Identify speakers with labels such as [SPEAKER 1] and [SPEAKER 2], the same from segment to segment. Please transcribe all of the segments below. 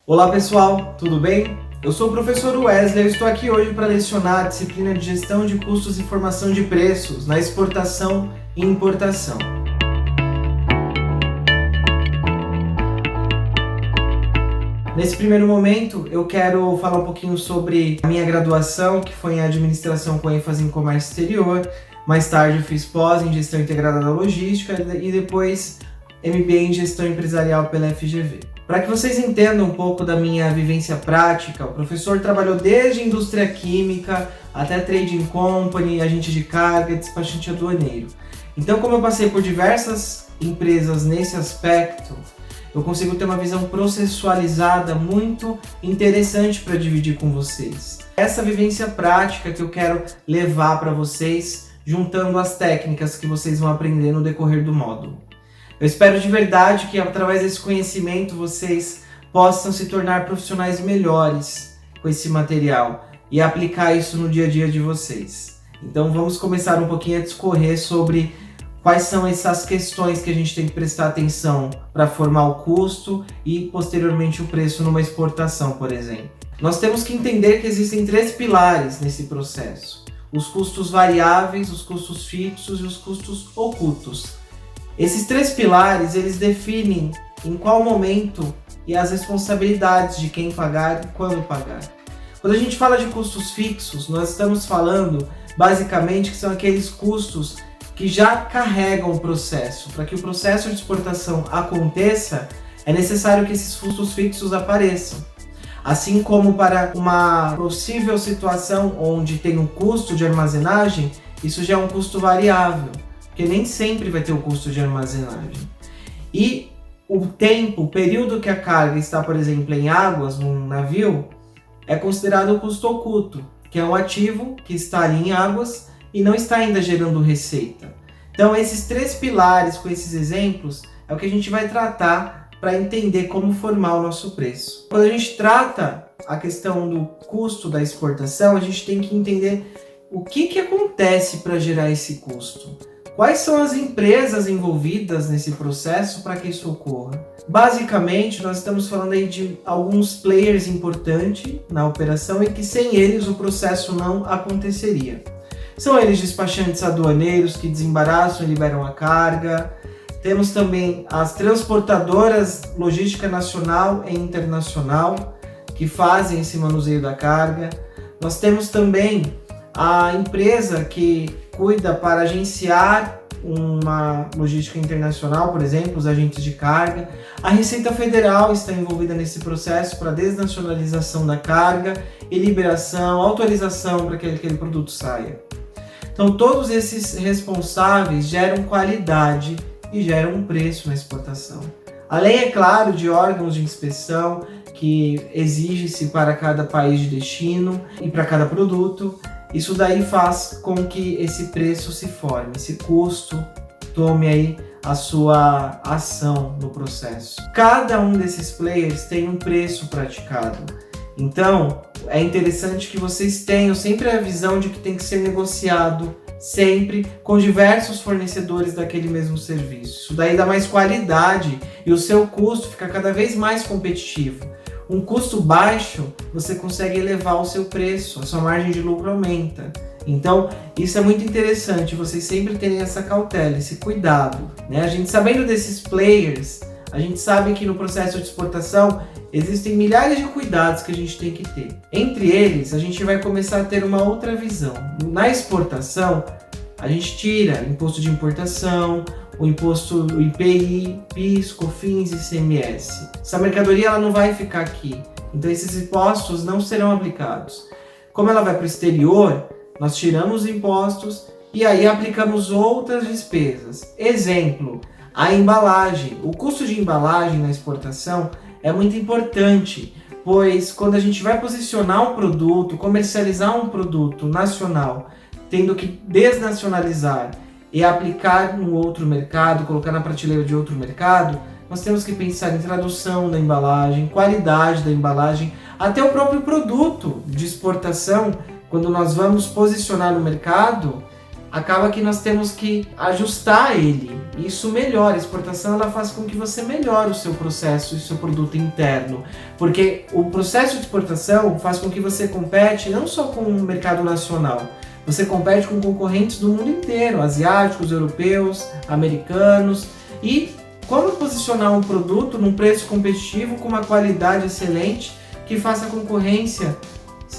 [SPEAKER 1] Olá pessoal, tudo bem? Eu sou o professor Wesley e estou aqui hoje para lecionar a disciplina de Gestão de Custos e Formação de Preços na exportação e importação. Nesse primeiro momento, eu quero falar um pouquinho sobre a minha graduação, que foi em Administração com ênfase em Comércio Exterior. Mais tarde eu fiz pós em Gestão Integrada da Logística e depois MBA em Gestão Empresarial pela FGV. Para que vocês entendam um pouco da minha vivência prática, o professor trabalhou desde indústria química até trading company, agente de carga, despachante aduaneiro. Então, como eu passei por diversas empresas nesse aspecto, eu consigo ter uma visão processualizada muito interessante para dividir com vocês. Essa vivência prática que eu quero levar para vocês, juntando as técnicas que vocês vão aprender no decorrer do módulo. Eu espero de verdade que através desse conhecimento vocês possam se tornar profissionais melhores com esse material e aplicar isso no dia a dia de vocês. Então vamos começar um pouquinho a discorrer sobre quais são essas questões que a gente tem que prestar atenção para formar o custo e posteriormente o preço numa exportação, por exemplo. Nós temos que entender que existem três pilares nesse processo: os custos variáveis, os custos fixos e os custos ocultos. Esses três pilares, eles definem em qual momento e as responsabilidades de quem pagar e quando pagar. Quando a gente fala de custos fixos, nós estamos falando basicamente que são aqueles custos que já carregam o processo. Para que o processo de exportação aconteça, é necessário que esses custos fixos apareçam. Assim como para uma possível situação onde tem um custo de armazenagem, isso já é um custo variável, porque nem sempre vai ter o custo de armazenagem. E o tempo, o período que a carga está, por exemplo, em águas, num navio, é considerado o custo oculto, que é um ativo que está ali em águas e não está ainda gerando receita. Então, esses três pilares, com esses exemplos, é o que a gente vai tratar para entender como formar o nosso preço. Quando a gente trata a questão do custo da exportação, a gente tem que entender o que acontece para gerar esse custo. Quais são as empresas envolvidas nesse processo para que isso ocorra? Basicamente, nós estamos falando aí de alguns players importantes na operação e que sem eles o processo não aconteceria. São eles despachantes aduaneiros que desembaraçam e liberam a carga. Temos também as transportadoras logística nacional e internacional que fazem esse manuseio da carga. Nós temos também a empresa que cuida para agenciar uma logística internacional, por exemplo, os agentes de carga. A Receita Federal está envolvida nesse processo para desnacionalização da carga e liberação, autorização para que aquele produto saia. Então, todos esses responsáveis geram qualidade e geram um preço na exportação. Além, é claro, de órgãos de inspeção que exige-se para cada país de destino e para cada produto. Isso daí faz com que esse preço se forme, esse custo tome aí a sua ação no processo. Cada um desses players tem um preço praticado. Então, é interessante que vocês tenham sempre a visão de que tem que ser negociado sempre com diversos fornecedores daquele mesmo serviço. Isso daí dá mais qualidade e o seu custo fica cada vez mais competitivo. Um custo baixo, você consegue elevar o seu preço, a sua margem de lucro aumenta. Então, isso é muito interessante, vocês sempre terem essa cautela, esse cuidado, né? A gente sabendo desses players, a gente sabe que no processo de exportação existem milhares de cuidados que a gente tem que ter. Entre eles, a gente vai começar a ter uma outra visão. Na exportação, a gente tira imposto de importação, o imposto do IPI, PIS, COFINS e ICMS. Essa mercadoria ela não vai ficar aqui, então esses impostos não serão aplicados. Como ela vai para o exterior, nós tiramos os impostos e aí aplicamos outras despesas. Exemplo, a embalagem. O custo de embalagem na exportação é muito importante, pois quando a gente vai posicionar um produto, comercializar um produto nacional, tendo que desnacionalizar e aplicar no outro mercado, colocar na prateleira de outro mercado, nós temos que pensar em tradução da embalagem, qualidade da embalagem, até o próprio produto de exportação. Quando nós vamos posicionar no mercado, acaba que nós temos que ajustar ele. Isso melhora, a exportação ela faz com que você melhore o seu processo e o seu produto interno, porque o processo de exportação faz com que você compete não só com o mercado nacional, você compete com concorrentes do mundo inteiro, asiáticos, europeus, americanos, e como posicionar um produto num preço competitivo com uma qualidade excelente que faça a concorrência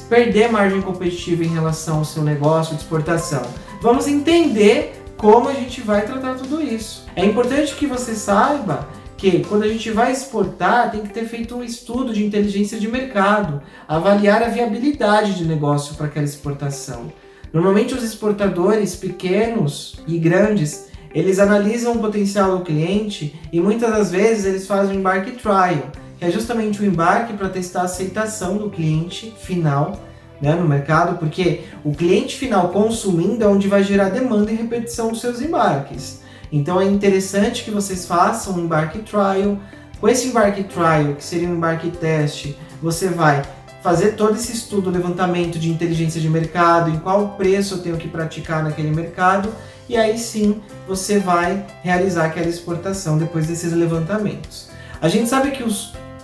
[SPEAKER 1] perder margem competitiva em relação ao seu negócio de exportação. Vamos entender como a gente vai tratar tudo isso. É importante que você saiba que quando a gente vai exportar, tem que ter feito um estudo de inteligência de mercado, avaliar a viabilidade de negócio para aquela exportação. Normalmente os exportadores pequenos e grandes, eles analisam o potencial do cliente e muitas das vezes eles fazem um embarque trial, que é justamente o embarque para testar a aceitação do cliente final, né, no mercado, porque o cliente final consumindo é onde vai gerar demanda e repetição dos seus embarques. Então é interessante que vocês façam um embarque trial. Com esse embarque trial, que seria um embarque teste, você vai fazer todo esse estudo, levantamento de inteligência de mercado, em qual preço eu tenho que praticar naquele mercado, e aí sim você vai realizar aquela exportação depois desses levantamentos. A gente sabe que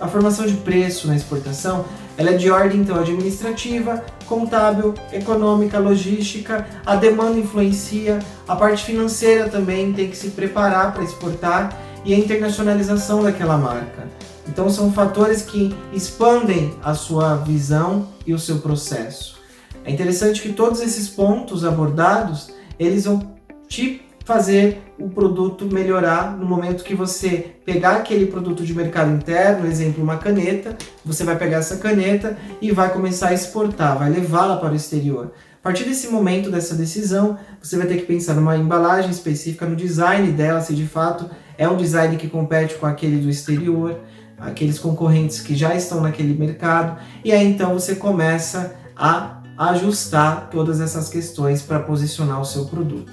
[SPEAKER 1] a formação de preço na exportação ela é de ordem então administrativa, contábil, econômica, logística, a demanda influencia, a parte financeira também tem que se preparar para exportar e a internacionalização daquela marca. Então são fatores que expandem a sua visão e o seu processo. É interessante que todos esses pontos abordados, eles vão te fazer o produto melhorar no momento que você pegar aquele produto de mercado interno, exemplo, uma caneta, você vai pegar essa caneta e vai começar a exportar, vai levá-la para o exterior. A partir desse momento, dessa decisão, você vai ter que pensar numa embalagem específica, no design dela, se de fato é um design que compete com aquele do exterior, aqueles concorrentes que já estão naquele mercado, e aí então você começa a ajustar todas essas questões para posicionar o seu produto.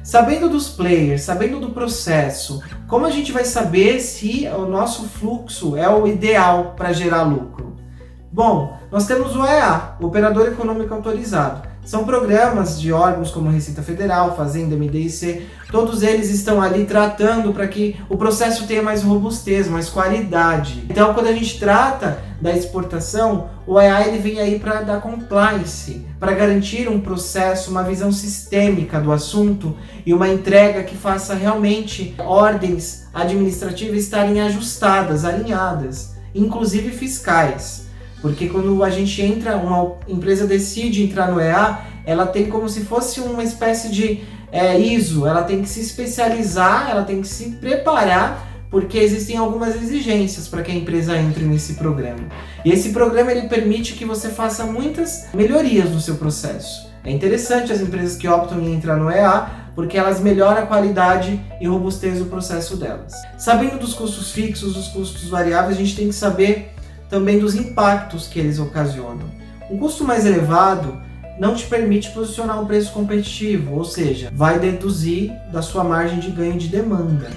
[SPEAKER 1] Sabendo dos players, sabendo do processo, como a gente vai saber se o nosso fluxo é o ideal para gerar lucro? Bom, nós temos o OEA, o Operador Econômico Autorizado. São programas de órgãos como Receita Federal, Fazenda, MDIC, todos eles estão ali tratando para que o processo tenha mais robustez, mais qualidade. Então, quando a gente trata da exportação, o OEA ele vem aí para dar compliance, para garantir um processo, uma visão sistêmica do assunto e uma entrega que faça realmente ordens administrativas estarem ajustadas, alinhadas, inclusive fiscais. Porque quando a gente entra, uma empresa decide entrar no EA, ela tem como se fosse uma espécie de ISO, ela tem que se especializar, ela tem que se preparar, porque existem algumas exigências para que a empresa entre nesse programa. E esse programa ele permite que você faça muitas melhorias no seu processo. É interessante as empresas que optam em entrar no EA, porque elas melhoram a qualidade e robustez do processo delas. Sabendo dos custos fixos, dos custos variáveis, a gente tem que saber também dos impactos que eles ocasionam. Um custo mais elevado não te permite posicionar um preço competitivo, ou seja, vai deduzir da sua margem de ganho de demanda,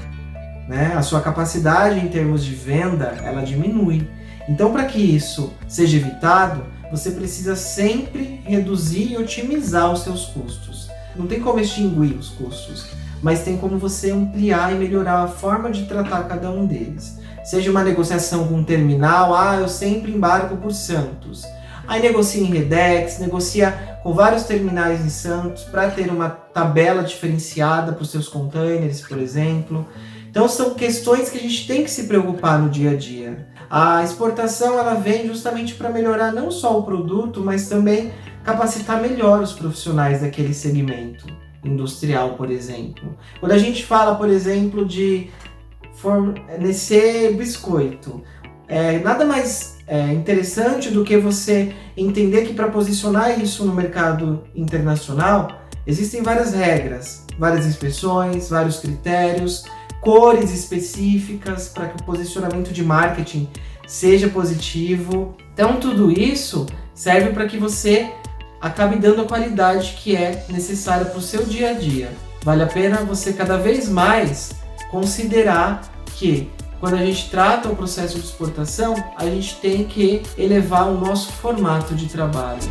[SPEAKER 1] né? A sua capacidade em termos de venda, ela diminui. Então, para que isso seja evitado, você precisa sempre reduzir e otimizar os seus custos. Não tem como extinguir os custos, mas tem como você ampliar e melhorar a forma de tratar cada um deles. Seja uma negociação com um terminal, eu sempre embarco por Santos. Aí negocia em Redex, negocia com vários terminais em Santos para ter uma tabela diferenciada para os seus containers, por exemplo. Então são questões que a gente tem que se preocupar no dia a dia. A exportação ela vem justamente para melhorar não só o produto, mas também capacitar melhor os profissionais daquele segmento industrial, por exemplo. Quando a gente fala, por exemplo, de fornecer biscoito, nada mais interessante do que você entender que para posicionar isso no mercado internacional existem várias regras, várias inspeções, vários critérios, cores específicas para que o posicionamento de marketing seja positivo. Então tudo isso serve para que você acabe dando a qualidade que é necessária para o seu dia a dia. Vale a pena você cada vez mais considerar que quando a gente trata o processo de exportação, a gente tem que elevar o nosso formato de trabalho.